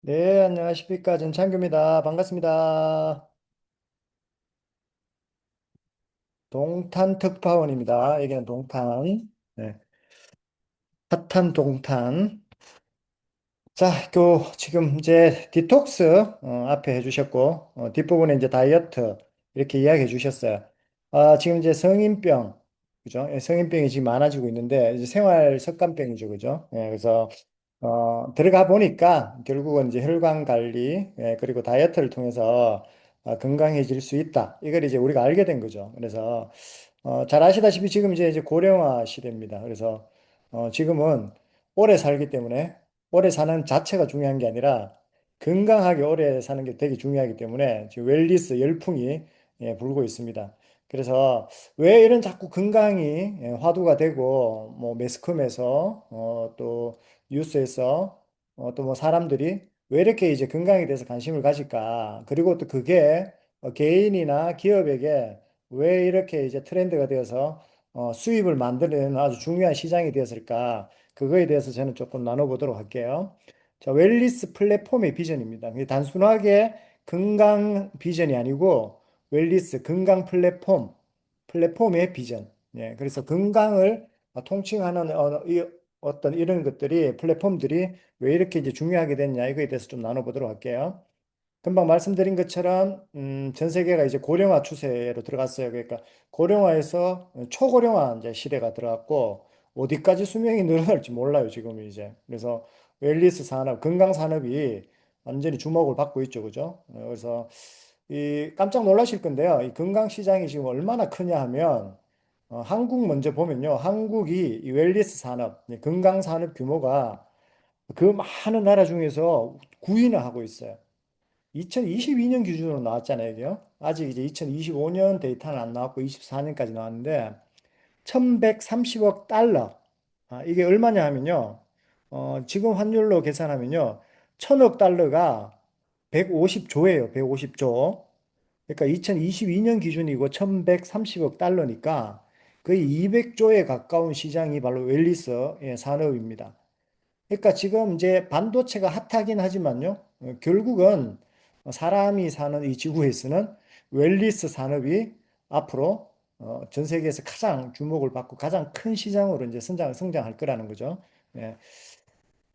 네, 안녕하십니까. 전창규입니다. 반갑습니다. 동탄 특파원입니다. 여기는 동탄. 네, 핫한 동탄. 자, 지금 이제 디톡스 앞에 해주셨고, 뒷부분에 이제 다이어트 이렇게 이야기해 주셨어요. 지금 이제 성인병, 그죠? 예, 성인병이 지금 많아지고 있는데, 이제 생활 습관병이죠, 그죠? 예, 그래서 들어가 보니까 결국은 이제 혈관 관리, 예, 그리고 다이어트를 통해서 건강해질 수 있다. 이걸 이제 우리가 알게 된 거죠. 그래서 잘 아시다시피 지금 이제 고령화 시대입니다. 그래서 지금은 오래 살기 때문에 오래 사는 자체가 중요한 게 아니라 건강하게 오래 사는 게 되게 중요하기 때문에 지금 웰니스 열풍이 예, 불고 있습니다. 그래서 왜 이런 자꾸 건강이 예, 화두가 되고 뭐 매스컴에서 또 뉴스에서 또 뭐 사람들이 왜 이렇게 이제 건강에 대해서 관심을 가질까? 그리고 또 그게 개인이나 기업에게 왜 이렇게 이제 트렌드가 되어서 수입을 만드는 아주 중요한 시장이 되었을까? 그거에 대해서 저는 조금 나눠보도록 할게요. 자, 웰니스 플랫폼의 비전입니다. 이게 단순하게 건강 비전이 아니고 웰니스 건강 플랫폼의 비전. 예, 그래서 건강을 통칭하는 어떤 이런 것들이 플랫폼들이 왜 이렇게 이제 중요하게 됐냐 이거에 대해서 좀 나눠보도록 할게요. 금방 말씀드린 것처럼 전 세계가 이제 고령화 추세로 들어갔어요. 그러니까 고령화에서 초고령화 이제 시대가 들어갔고 어디까지 수명이 늘어날지 몰라요, 지금 이제. 그래서 웰니스 산업, 건강 산업이 완전히 주목을 받고 있죠, 그죠? 그래서 이 깜짝 놀라실 건데요. 이 건강 시장이 지금 얼마나 크냐 하면 한국 먼저 보면요. 한국이 이 웰니스 산업, 이 건강 산업 규모가 그 많은 나라 중에서 9위나 하고 있어요. 2022년 기준으로 나왔잖아요, 이게요. 아직 이제 2025년 데이터는 안 나왔고 24년까지 나왔는데 1130억 달러. 이게 얼마냐 하면요. 지금 환율로 계산하면요. 1000억 달러가 150조예요. 150조. 그러니까 2022년 기준이고 1130억 달러니까 거의 200조에 가까운 시장이 바로 웰니스 산업입니다. 그러니까 지금 이제 반도체가 핫하긴 하지만요. 결국은 사람이 사는 이 지구에서는 웰니스 산업이 앞으로 전 세계에서 가장 주목을 받고 가장 큰 시장으로 이제 성장할 거라는 거죠. 예.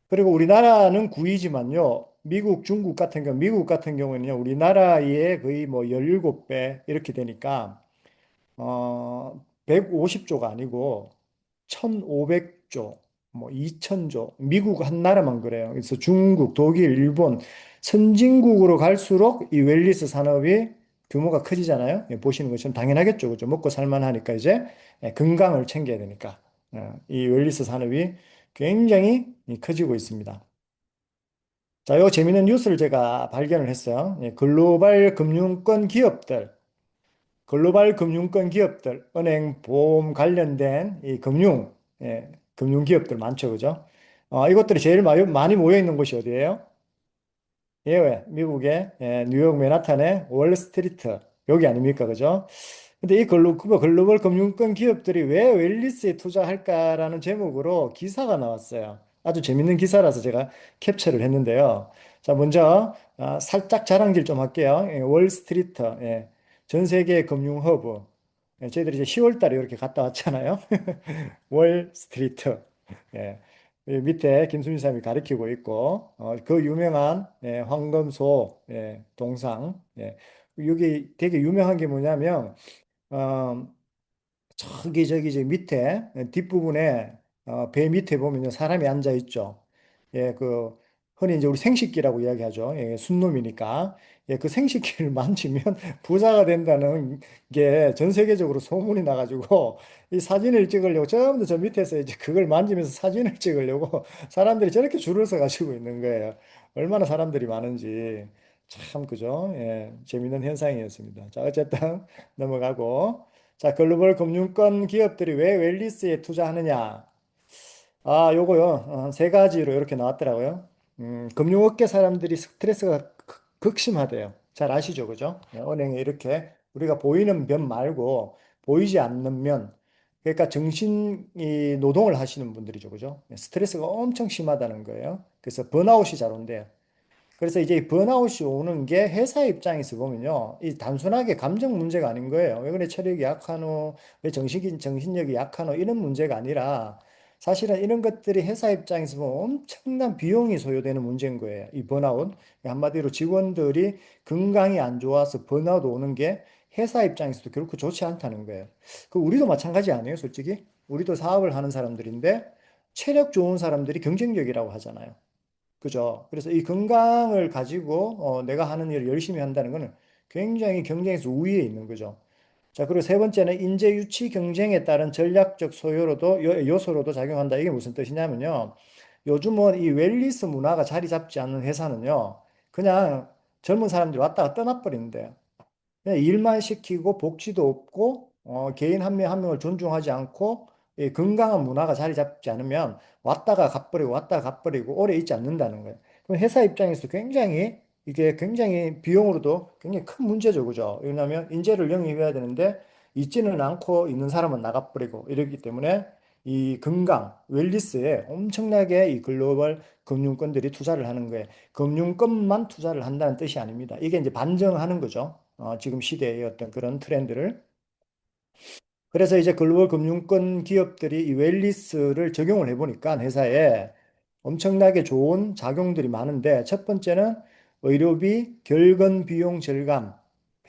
그리고 우리나라는 9위지만요. 미국 같은 경우는요. 우리나라의 거의 뭐 17배 이렇게 되니까 150조가 아니고 1,500조, 뭐 2,000조, 미국 한 나라만 그래요. 그래서 중국, 독일, 일본 선진국으로 갈수록 이 웰니스 산업이 규모가 커지잖아요. 예, 보시는 것처럼 당연하겠죠. 그죠? 먹고 살만하니까 이제 건강을 챙겨야 되니까. 이 웰니스 산업이 굉장히 커지고 있습니다. 자, 요 재밌는 뉴스를 제가 발견을 했어요. 예, 글로벌 금융권 기업들, 은행, 보험 관련된 이 금융 기업들 많죠, 그죠? 이것들이 제일 많이 모여 있는 곳이 어디예요? 예, 왜? 미국의 뉴욕 맨하탄의 월스트리트 여기 아닙니까, 그죠? 근데 이 글로벌 금융권 기업들이 왜 웰니스에 투자할까라는 제목으로 기사가 나왔어요. 아주 재밌는 기사라서 제가 캡처를 했는데요. 자, 먼저 살짝 자랑질 좀 할게요. 월스트리트, 전 세계 금융 허브. 저희들이 이제 10월 달에 이렇게 갔다 왔잖아요. 월스트리트. 예. 이 밑에 김수민 사람이 가리키고 있고, 그 유명한 황금소 동상. 여기 되게 유명한 게 뭐냐면 어, 저기 이제 밑에 뒷부분에 배 밑에 보면요 사람이 앉아 있죠. 예, 그 흔히 이제 우리 생식기라고 이야기하죠. 예, 순놈이니까. 예, 그 생식기를 만지면 부자가 된다는 게 전 세계적으로 소문이 나가지고 이 사진을 찍으려고 전부 저 밑에서 이제 그걸 만지면서 사진을 찍으려고 사람들이 저렇게 줄을 서 가지고 있는 거예요. 얼마나 사람들이 많은지 참 그죠? 예, 재밌는 현상이었습니다. 자, 어쨌든 넘어가고. 자, 글로벌 금융권 기업들이 왜 웰니스에 투자하느냐? 요거요. 세 가지로 이렇게 나왔더라고요. 금융업계 사람들이 스트레스가 극심하대요. 잘 아시죠? 그죠? 은행에 이렇게 우리가 보이는 면 말고 보이지 않는 면. 그러니까 정신이 노동을 하시는 분들이죠. 그죠? 스트레스가 엄청 심하다는 거예요. 그래서 번아웃이 잘 온대요. 그래서 이제 이 번아웃이 오는 게 회사 입장에서 보면요. 이 단순하게 감정 문제가 아닌 거예요. 왜 그래 체력이 약하노, 왜 정신력이 약하노 이런 문제가 아니라 사실은 이런 것들이 회사 입장에서 보면 엄청난 비용이 소요되는 문제인 거예요. 이 번아웃. 한마디로 직원들이 건강이 안 좋아서 번아웃 오는 게 회사 입장에서도 결코 좋지 않다는 거예요. 그 우리도 마찬가지 아니에요, 솔직히? 우리도 사업을 하는 사람들인데 체력 좋은 사람들이 경쟁력이라고 하잖아요. 그죠? 그래서 이 건강을 가지고 내가 하는 일을 열심히 한다는 것은 굉장히 경쟁에서 우위에 있는 거죠. 자, 그리고 세 번째는 인재 유치 경쟁에 따른 전략적 소요로도 요소로도 작용한다. 이게 무슨 뜻이냐면요. 요즘은 이 웰니스 문화가 자리 잡지 않는 회사는요. 그냥 젊은 사람들이 왔다가 떠나버리는데요. 그냥 일만 시키고 복지도 없고 개인 한 명 한 명을 존중하지 않고 이 건강한 문화가 자리 잡지 않으면 왔다가 가버리고 왔다가 가버리고 오래 있지 않는다는 거예요. 그럼 회사 입장에서 굉장히 이게 굉장히 비용으로도 굉장히 큰 문제죠, 그죠? 왜냐하면 인재를 영입해야 되는데 있지는 않고 있는 사람은 나가버리고 이러기 때문에 이 건강, 웰니스에 엄청나게 이 글로벌 금융권들이 투자를 하는 거예요. 금융권만 투자를 한다는 뜻이 아닙니다. 이게 이제 반증하는 거죠. 지금 시대의 어떤 그런 트렌드를. 그래서 이제 글로벌 금융권 기업들이 이 웰니스를 적용을 해보니까 회사에 엄청나게 좋은 작용들이 많은데 첫 번째는 의료비 결건 비용 절감.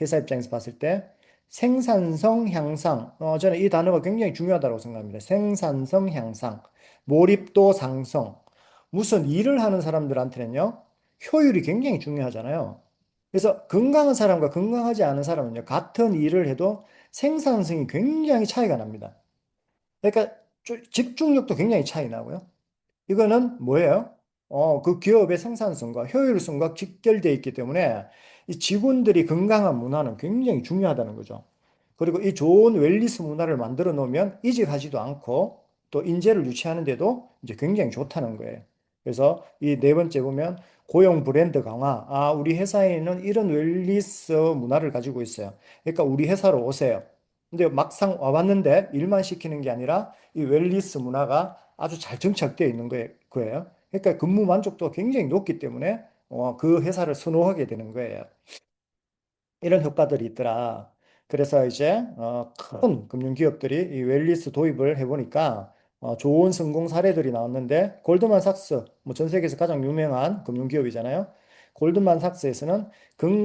회사 입장에서 봤을 때 생산성 향상. 저는 이 단어가 굉장히 중요하다고 생각합니다. 생산성 향상, 몰입도 상승. 무슨 일을 하는 사람들한테는요, 효율이 굉장히 중요하잖아요. 그래서 건강한 사람과 건강하지 않은 사람은요, 같은 일을 해도 생산성이 굉장히 차이가 납니다. 그러니까 집중력도 굉장히 차이 나고요. 이거는 뭐예요? 그 기업의 생산성과 효율성과 직결되어 있기 때문에 이 직원들이 건강한 문화는 굉장히 중요하다는 거죠. 그리고 이 좋은 웰니스 문화를 만들어 놓으면 이직하지도 않고 또 인재를 유치하는 데도 이제 굉장히 좋다는 거예요. 그래서 이 네 번째 보면 고용 브랜드 강화. 아, 우리 회사에는 이런 웰니스 문화를 가지고 있어요. 그러니까 우리 회사로 오세요. 근데 막상 와봤는데 일만 시키는 게 아니라 이 웰니스 문화가 아주 잘 정착되어 있는 거예요. 그러니까 근무 만족도가 굉장히 높기 때문에 그 회사를 선호하게 되는 거예요. 이런 효과들이 있더라. 그래서 이제 큰 금융기업들이 이 웰니스 도입을 해보니까 좋은 성공 사례들이 나왔는데 골드만삭스, 뭐 전 세계에서 가장 유명한 금융기업이잖아요. 골드만삭스에서는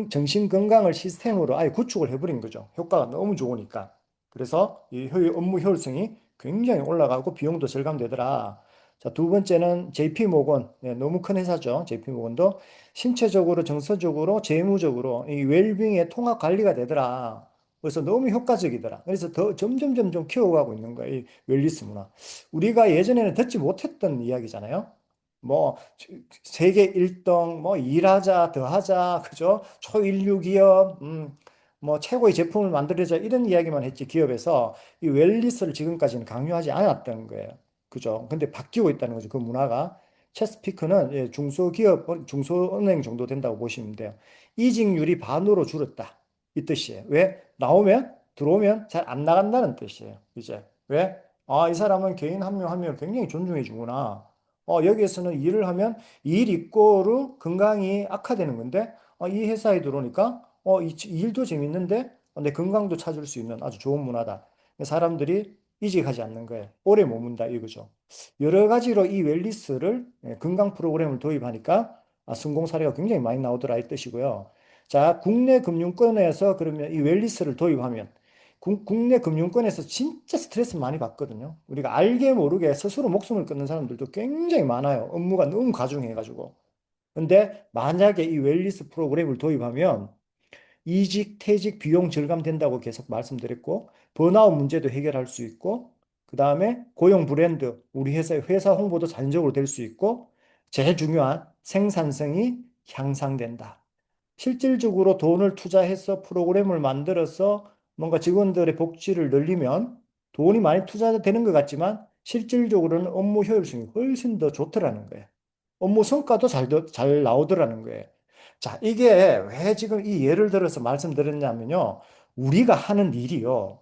정신 건강을 시스템으로 아예 구축을 해버린 거죠. 효과가 너무 좋으니까. 그래서 이 업무 효율성이 굉장히 올라가고 비용도 절감되더라. 자, 두 번째는 JP 모건. 네, 너무 큰 회사죠. JP 모건도 신체적으로, 정서적으로, 재무적으로 이 웰빙의 통합 관리가 되더라. 그래서 너무 효과적이더라. 그래서 더 점점 키워가고 있는 거예요. 이 웰니스 문화. 우리가 예전에는 듣지 못했던 이야기잖아요. 뭐 세계 1등, 뭐 일하자, 더하자, 그죠? 초일류 기업, 뭐 최고의 제품을 만들자 이런 이야기만 했지 기업에서 이 웰니스를 지금까지는 강요하지 않았던 거예요. 그죠? 근데 바뀌고 있다는 거죠. 그 문화가. 체스피크는 중소기업, 중소은행 정도 된다고 보시면 돼요. 이직률이 반으로 줄었다. 이 뜻이에요. 왜? 들어오면 잘 안 나간다는 뜻이에요. 이제. 왜? 아, 이 사람은 개인 한 명 한 명을 굉장히 존중해 주구나. 여기에서는 일을 하면 일 이꼬르 건강이 악화되는 건데, 이 회사에 들어오니까, 이 일도 재밌는데, 내 건강도 찾을 수 있는 아주 좋은 문화다. 사람들이 이직하지 않는 거예요. 오래 머문다 이거죠. 여러 가지로 이 웰니스를 건강 프로그램을 도입하니까 성공 사례가 굉장히 많이 나오더라 이 뜻이고요. 자, 국내 금융권에서 그러면 이 웰니스를 도입하면 국내 금융권에서 진짜 스트레스 많이 받거든요. 우리가 알게 모르게 스스로 목숨을 끊는 사람들도 굉장히 많아요. 업무가 너무 과중해가지고. 근데 만약에 이 웰니스 프로그램을 도입하면 이직, 퇴직 비용 절감된다고 계속 말씀드렸고, 번아웃 문제도 해결할 수 있고, 그 다음에 고용 브랜드, 우리 회사 홍보도 자연적으로 될 수 있고, 제일 중요한 생산성이 향상된다. 실질적으로 돈을 투자해서 프로그램을 만들어서 뭔가 직원들의 복지를 늘리면 돈이 많이 투자되는 것 같지만 실질적으로는 업무 효율성이 훨씬 더 좋더라는 거예요. 업무 성과도 잘 나오더라는 거예요. 자, 이게 왜 지금 이 예를 들어서 말씀드렸냐면요. 우리가 하는 일이요.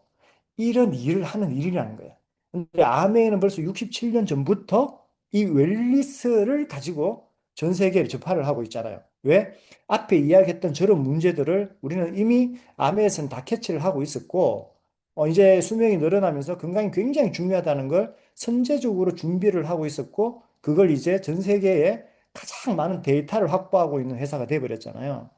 이런 일을 하는 일이라는 거예요. 근데 아메이는 벌써 67년 전부터 이 웰니스를 가지고 전 세계에 접하를 하고 있잖아요. 왜? 앞에 이야기했던 저런 문제들을 우리는 이미 암에서는 다 캐치를 하고 있었고, 이제 수명이 늘어나면서 건강이 굉장히 중요하다는 걸 선제적으로 준비를 하고 있었고, 그걸 이제 전 세계에 가장 많은 데이터를 확보하고 있는 회사가 돼버렸잖아요.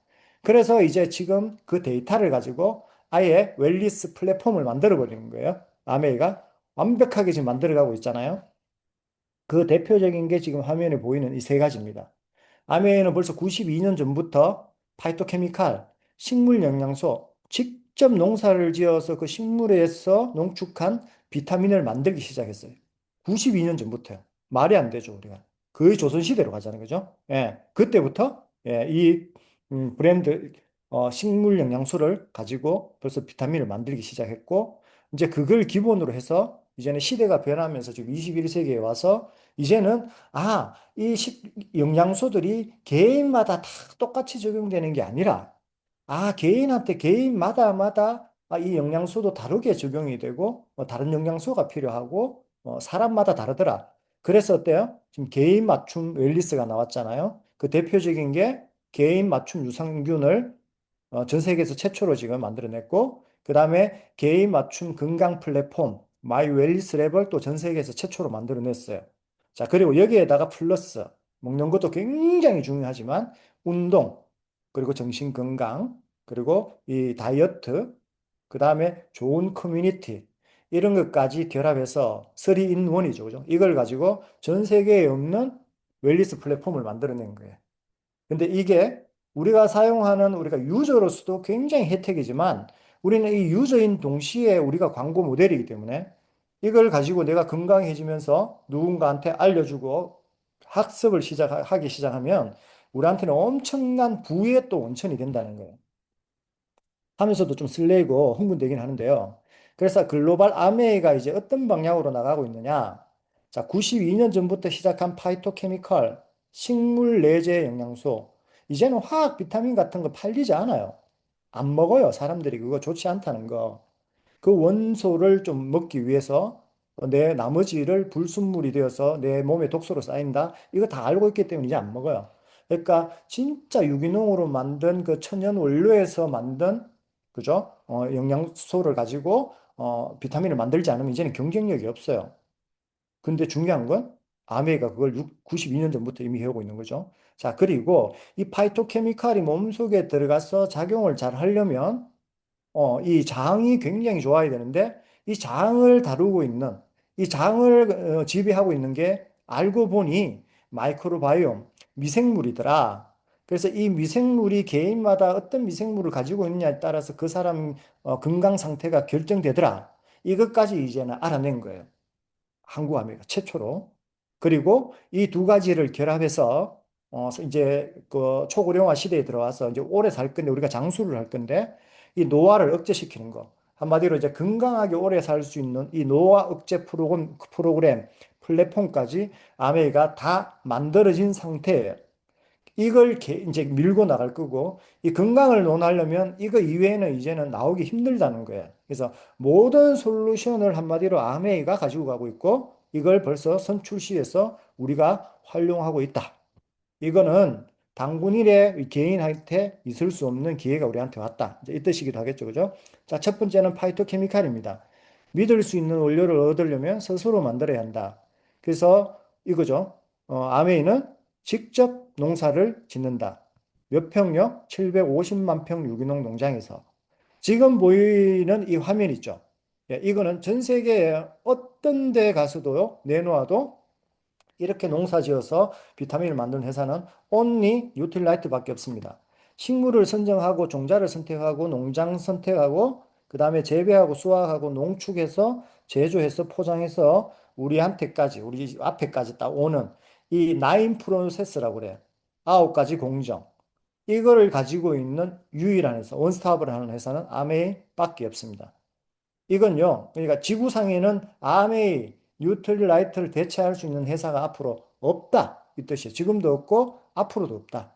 그래서 이제 지금 그 데이터를 가지고 아예 웰리스 플랫폼을 만들어 버리는 거예요. 아메이가 완벽하게 지금 만들어가고 있잖아요. 그 대표적인 게 지금 화면에 보이는 이 세 가지입니다. 아메이는 벌써 92년 전부터 파이토케미칼, 식물 영양소, 직접 농사를 지어서 그 식물에서 농축한 비타민을 만들기 시작했어요. 92년 전부터요. 말이 안 되죠, 우리가. 거의 조선시대로 가자는 거죠. 예, 그때부터 예, 이 브랜드 식물 영양소를 가지고 벌써 비타민을 만들기 시작했고, 이제 그걸 기본으로 해서 이제는 시대가 변하면서 지금 21세기에 와서 이제는 이 영양소들이 개인마다 다 똑같이 적용되는 게 아니라, 개인한테 개인마다마다 이 영양소도 다르게 적용이 되고, 다른 영양소가 필요하고, 사람마다 다르더라. 그래서 어때요? 지금 개인 맞춤 웰니스가 나왔잖아요. 그 대표적인 게 개인 맞춤 유산균을 전 세계에서 최초로 지금 만들어냈고, 그 다음에 개인 맞춤 건강 플랫폼 마이 웰니스 랩을 또 전 세계에서 최초로 만들어냈어요. 자, 그리고 여기에다가 플러스 먹는 것도 굉장히 중요하지만 운동, 그리고 정신 건강, 그리고 이 다이어트, 그 다음에 좋은 커뮤니티 이런 것까지 결합해서 3인원이죠, 그죠? 이걸 가지고 전 세계에 없는 웰니스 플랫폼을 만들어낸 거예요. 근데 이게 우리가 유저로서도 굉장히 혜택이지만 우리는 이 유저인 동시에 우리가 광고 모델이기 때문에 이걸 가지고 내가 건강해지면서 누군가한테 알려주고 학습을 하기 시작하면 우리한테는 엄청난 부의 또 원천이 된다는 거예요. 하면서도 좀 설레고 흥분되긴 하는데요. 그래서 글로벌 아메이가 이제 어떤 방향으로 나가고 있느냐? 자, 92년 전부터 시작한 파이토케미컬, 식물 내재 영양소. 이제는 화학 비타민 같은 거 팔리지 않아요. 안 먹어요. 사람들이 그거 좋지 않다는 거. 그 원소를 좀 먹기 위해서 내 나머지를 불순물이 되어서 내 몸에 독소로 쌓인다. 이거 다 알고 있기 때문에 이제 안 먹어요. 그러니까 진짜 유기농으로 만든 그 천연 원료에서 만든 그죠? 영양소를 가지고 비타민을 만들지 않으면 이제는 경쟁력이 없어요. 근데 중요한 건 아메이가 그걸 92년 전부터 이미 해오고 있는 거죠. 자, 그리고 이 파이토케미칼이 몸속에 들어가서 작용을 잘 하려면 이 장이 굉장히 좋아야 되는데 이 장을 다루고 있는 이 장을 지배하고 있는 게 알고 보니 마이크로바이옴 미생물이더라. 그래서 이 미생물이 개인마다 어떤 미생물을 가지고 있느냐에 따라서 그 사람 건강 상태가 결정되더라. 이것까지 이제는 알아낸 거예요. 한국아메리카 최초로. 그리고 이 두 가지를 결합해서 이제 그 초고령화 시대에 들어와서 이제 오래 살 건데 우리가 장수를 할 건데 이 노화를 억제시키는 거. 한마디로 이제 건강하게 오래 살 수 있는 이 노화 억제 프로그램 플랫폼까지 아메이가 다 만들어진 상태예요. 이걸 이제 밀고 나갈 거고, 이 건강을 논하려면 이거 이외에는 이제는 나오기 힘들다는 거예요. 그래서 모든 솔루션을 한마디로 아메이가 가지고 가고 있고, 이걸 벌써 선출시해서 우리가 활용하고 있다. 이거는 당군 일에 개인한테 있을 수 없는 기회가 우리한테 왔다. 이제 이 뜻이기도 하겠죠. 그죠? 자, 첫 번째는 파이토케미칼입니다. 믿을 수 있는 원료를 얻으려면 스스로 만들어야 한다. 그래서 이거죠. 아메이는 직접 농사를 짓는다. 몇 평요? 750만 평 유기농 농장에서. 지금 보이는 이 화면 있죠. 예, 이거는 전 세계에 어떤 데 가서도 내놓아도 이렇게 농사 지어서 비타민을 만드는 회사는 온리 뉴트릴라이트밖에 없습니다. 식물을 선정하고 종자를 선택하고 농장 선택하고 그 다음에 재배하고 수확하고 농축해서 제조해서 포장해서 우리한테까지 우리 앞에까지 딱 오는 이 나인 프로세스라고 그래요. 9가지 공정. 이거를 가지고 있는 유일한 회사, 원스톱을 하는 회사는 아메이밖에 없습니다. 이건요, 그러니까 지구상에는 아메이, 뉴트릴라이트를 대체할 수 있는 회사가 앞으로 없다. 이 뜻이에요. 지금도 없고 앞으로도 없다.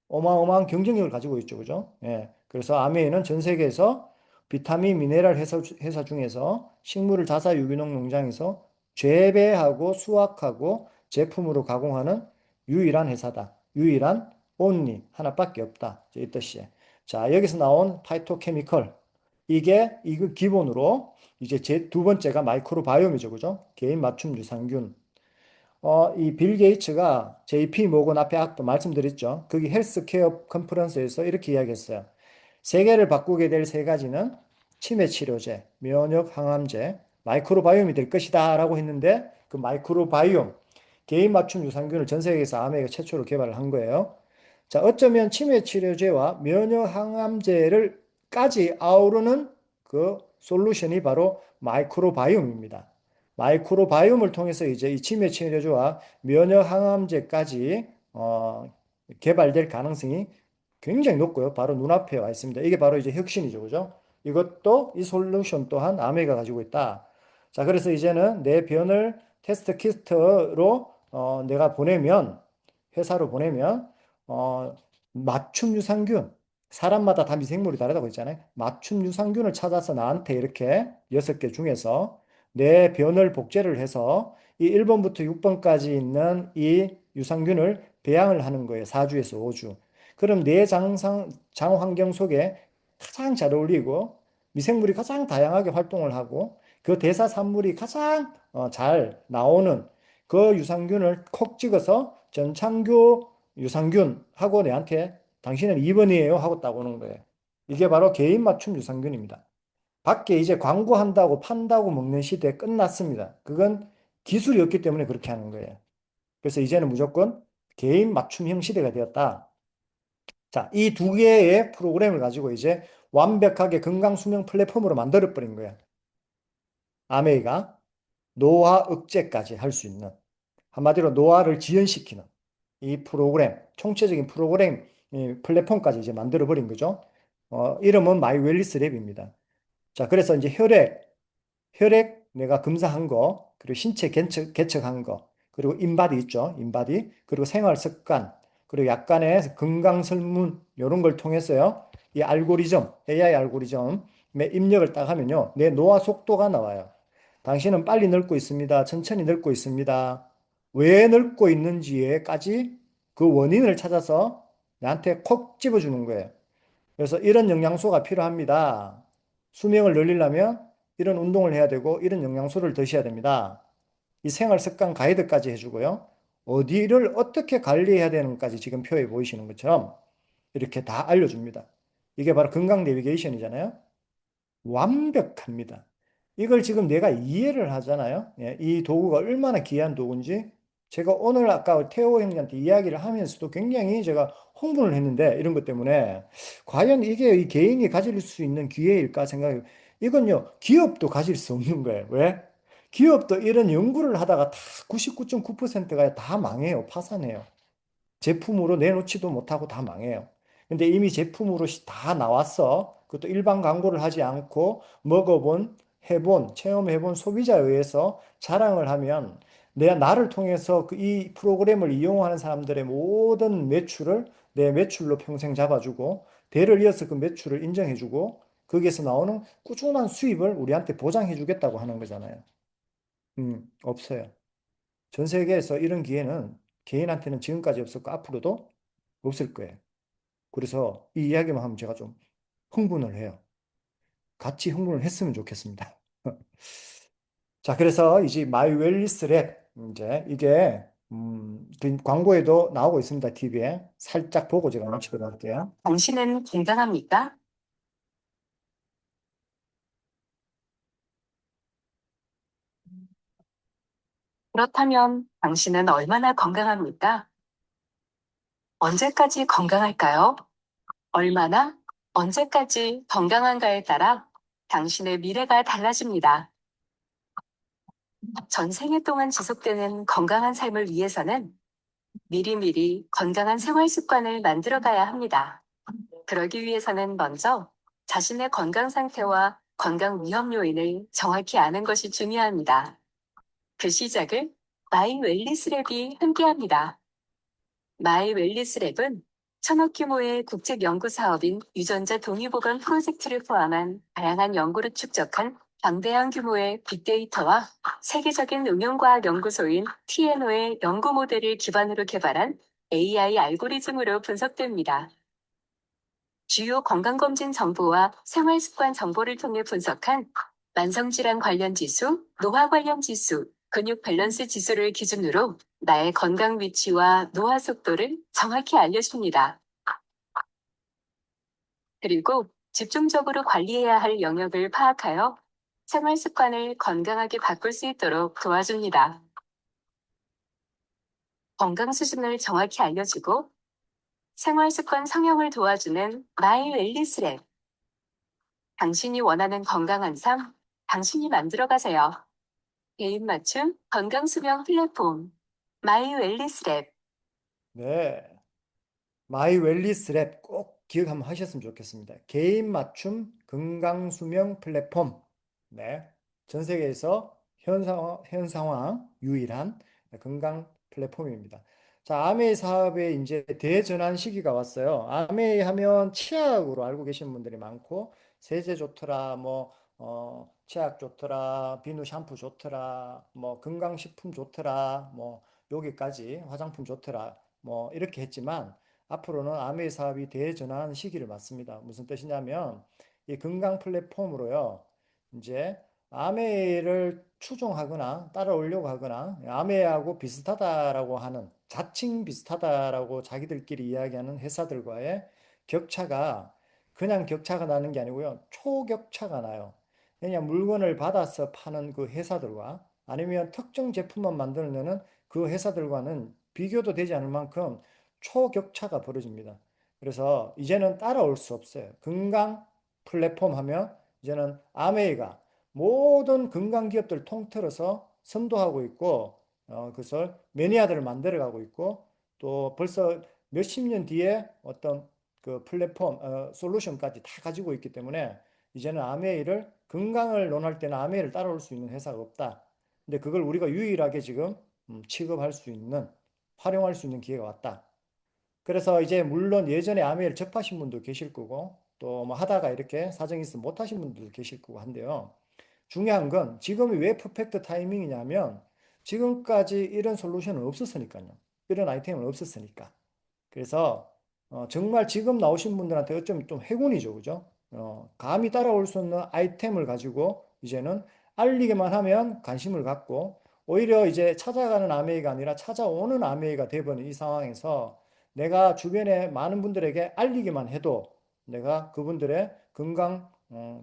어마어마한 경쟁력을 가지고 있죠. 그죠? 예. 그래서 아메이는 전 세계에서 비타민, 미네랄 회사 중에서 식물을 자사 유기농 농장에서 재배하고 수확하고 제품으로 가공하는 유일한 회사다. 유일한 only 하나밖에 없다. 이 뜻이에요. 자, 여기서 나온 파이토케미컬. 이거 기본으로 이제 제 두 번째가 마이크로바이옴이죠. 그죠? 개인 맞춤 유산균. 이 빌 게이츠가 JP 모건 앞에 아까 말씀드렸죠. 거기 헬스케어 컨퍼런스에서 이렇게 이야기했어요. 세계를 바꾸게 될 세 가지는 치매 치료제, 면역 항암제, 마이크로바이옴이 될 것이다 라고 했는데 그 마이크로바이옴, 개인 맞춤 유산균을 전 세계에서 아메리카 최초로 개발을 한 거예요. 자, 어쩌면 치매 치료제와 면역 항암제를까지 아우르는 그 솔루션이 바로 마이크로바이옴입니다. 마이크로바이옴을 통해서 이제 이 치매 치료제와 면역 항암제까지 개발될 가능성이 굉장히 높고요. 바로 눈앞에 와 있습니다. 이게 바로 이제 혁신이죠. 그죠? 이것도 이 솔루션 또한 아메가 가지고 있다. 자, 그래서 이제는 내 변을 테스트 키트로 내가 보내면 회사로 보내면 맞춤 유산균 사람마다 다 미생물이 다르다고 했잖아요. 맞춤 유산균을 찾아서 나한테 이렇게 6개 중에서 내 변을 복제를 해서 이 1번부터 6번까지 있는 이 유산균을 배양을 하는 거예요. 4주에서 5주. 그럼 내 장 환경 속에 가장 잘 어울리고 미생물이 가장 다양하게 활동을 하고 그 대사 산물이 가장 잘 나오는 그 유산균을 콕 찍어서 전창교 유산균 하고 내한테 당신은 2번이에요 하고 딱 오는 거예요. 이게 바로 개인 맞춤 유산균입니다. 밖에 이제 광고한다고 판다고 먹는 시대 끝났습니다. 그건 기술이 없기 때문에 그렇게 하는 거예요. 그래서 이제는 무조건 개인 맞춤형 시대가 되었다. 자, 이 두 개의 프로그램을 가지고 이제 완벽하게 건강수명 플랫폼으로 만들어버린 거예요. 아메이가 노화 억제까지 할 수 있는 한마디로 노화를 지연시키는 이 프로그램, 총체적인 프로그램 이 플랫폼까지 이제 만들어버린 거죠. 이름은 마이 웰리스 랩입니다. 자, 그래서 이제 혈액 내가 검사한 거, 그리고 신체 개척한 거, 그리고 인바디 있죠. 인바디, 그리고 생활 습관, 그리고 약간의 건강 설문, 이런 걸 통해서요. 이 알고리즘, AI 알고리즘에 입력을 딱 하면요. 내 노화 속도가 나와요. 당신은 빨리 늙고 있습니다. 천천히 늙고 있습니다. 왜 늙고 있는지에까지 그 원인을 찾아서 나한테 콕 집어주는 거예요. 그래서 이런 영양소가 필요합니다. 수명을 늘리려면 이런 운동을 해야 되고 이런 영양소를 드셔야 됩니다. 이 생활 습관 가이드까지 해주고요. 어디를 어떻게 관리해야 되는까지 지금 표에 보이시는 것처럼 이렇게 다 알려줍니다. 이게 바로 건강 내비게이션이잖아요. 완벽합니다. 이걸 지금 내가 이해를 하잖아요. 예, 이 도구가 얼마나 귀한 도구인지 제가 오늘 아까 태호 형님한테 이야기를 하면서도 굉장히 제가 홍보를 했는데 이런 것 때문에 과연 이게 이 개인이 가질 수 있는 기회일까 생각해요. 이건요, 기업도 가질 수 없는 거예요. 왜? 기업도 이런 연구를 하다가 다 99.9%가 다 망해요. 파산해요. 제품으로 내놓지도 못하고 다 망해요. 근데 이미 제품으로 다 나왔어. 그것도 일반 광고를 하지 않고 먹어본, 체험해본 소비자에 의해서 자랑을 하면 나를 통해서 이 프로그램을 이용하는 사람들의 모든 매출을 내 매출로 평생 잡아주고 대를 이어서 그 매출을 인정해주고 거기에서 나오는 꾸준한 수입을 우리한테 보장해주겠다고 하는 거잖아요. 없어요. 전 세계에서 이런 기회는 개인한테는 지금까지 없었고 앞으로도 없을 거예요. 그래서 이 이야기만 하면 제가 좀 흥분을 해요. 같이 흥분을 했으면 좋겠습니다. 자, 그래서 이제 마이 웰리스 랩 이제 이게 그 광고에도 나오고 있습니다. TV에 살짝 보고 제가 마치도록 할게요. 당신은 건강합니까? 그렇다면 당신은 얼마나 건강합니까? 언제까지 건강할까요? 얼마나, 언제까지 건강한가에 따라 당신의 미래가 달라집니다. 전 생애 동안 지속되는 건강한 삶을 위해서는 미리미리 건강한 생활 습관을 만들어 가야 합니다. 그러기 위해서는 먼저 자신의 건강 상태와 건강 위험 요인을 정확히 아는 것이 중요합니다. 그 시작을 마이 웰리스 랩이 함께합니다. 마이 웰리스 랩은 1,000억 규모의 국책 연구 사업인 유전자 동의보건 프로젝트를 포함한 다양한 연구를 축적한 방대한 규모의 빅데이터와 세계적인 응용과학 연구소인 TNO의 연구 모델을 기반으로 개발한 AI 알고리즘으로 분석됩니다. 주요 건강검진 정보와 생활습관 정보를 통해 분석한 만성질환 관련 지수, 노화 관련 지수, 근육 밸런스 지수를 기준으로 나의 건강 위치와 노화 속도를 정확히 알려줍니다. 그리고 집중적으로 관리해야 할 영역을 파악하여 생활 습관을 건강하게 바꿀 수 있도록 도와줍니다. 건강 수준을 정확히 알려주고 생활 습관 성형을 도와주는 마이 웰니스 랩. 당신이 원하는 건강한 삶, 당신이 만들어 가세요. 개인 맞춤 건강 수명 플랫폼 마이 웰니스 랩. 네. 마이 웰리스 랩 꼭 기억 한번 하셨으면 좋겠습니다. 개인 맞춤 건강수명 플랫폼. 네. 전 세계에서 현 상황 유일한 건강 플랫폼입니다. 자, 아메이 사업의 이제 대전환 시기가 왔어요. 아메이 하면 치약으로 알고 계시는 분들이 많고, 세제 좋더라, 치약 좋더라, 비누 샴푸 좋더라, 건강식품 좋더라, 여기까지 화장품 좋더라, 이렇게 했지만, 앞으로는 아메이 사업이 대전환 시기를 맞습니다. 무슨 뜻이냐면 이 건강 플랫폼으로요. 이제 아메이를 추종하거나 따라오려고 하거나 아메이하고 비슷하다라고 하는 자칭 비슷하다라고 자기들끼리 이야기하는 회사들과의 격차가 그냥 격차가 나는 게 아니고요. 초격차가 나요. 그냥 물건을 받아서 파는 그 회사들과 아니면 특정 제품만 만들어내는 그 회사들과는 비교도 되지 않을 만큼 초격차가 벌어집니다. 그래서 이제는 따라올 수 없어요. 건강 플랫폼 하면 이제는 아메이가 모든 건강 기업들 통틀어서 선도하고 있고 그것을 매니아들을 만들어가고 있고 또 벌써 몇십 년 뒤에 어떤 그 플랫폼 솔루션까지 다 가지고 있기 때문에 이제는 아메이를 건강을 논할 때는 아메이를 따라올 수 있는 회사가 없다. 근데 그걸 우리가 유일하게 지금 취급할 수 있는 활용할 수 있는 기회가 왔다. 그래서 이제 물론 예전에 아메이를 접하신 분도 계실 거고 또 뭐 하다가 이렇게 사정이 있어 못 하신 분들도 계실 거고 한데요. 중요한 건 지금이 왜 퍼펙트 타이밍이냐면 지금까지 이런 솔루션은 없었으니까요. 이런 아이템은 없었으니까. 그래서 정말 지금 나오신 분들한테 어쩌면 좀 행운이죠, 그죠? 감히 따라올 수 없는 아이템을 가지고 이제는 알리기만 하면 관심을 갖고 오히려 이제 찾아가는 아메이가 아니라 찾아오는 아메이가 돼버린 이 상황에서 내가 주변에 많은 분들에게 알리기만 해도 내가 그분들의 건강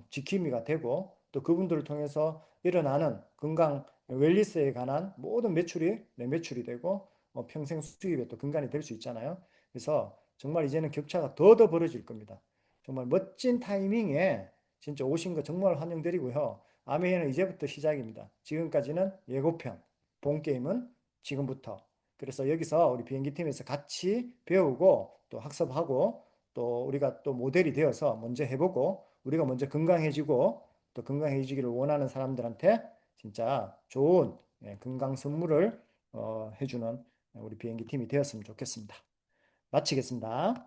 지킴이가 되고 또 그분들을 통해서 일어나는 건강 웰리스에 관한 모든 매출이 내 매출이 되고 평생 수입에 또 근간이 될 수 있잖아요. 그래서 정말 이제는 격차가 더 벌어질 겁니다. 정말 멋진 타이밍에 진짜 오신 거 정말 환영드리고요. 아메이는 이제부터 시작입니다. 지금까지는 예고편, 본 게임은 지금부터. 그래서 여기서 우리 비행기 팀에서 같이 배우고 또 학습하고 또 우리가 또 모델이 되어서 먼저 해보고 우리가 먼저 건강해지고 또 건강해지기를 원하는 사람들한테 진짜 좋은 건강 선물을 해주는 우리 비행기 팀이 되었으면 좋겠습니다. 마치겠습니다.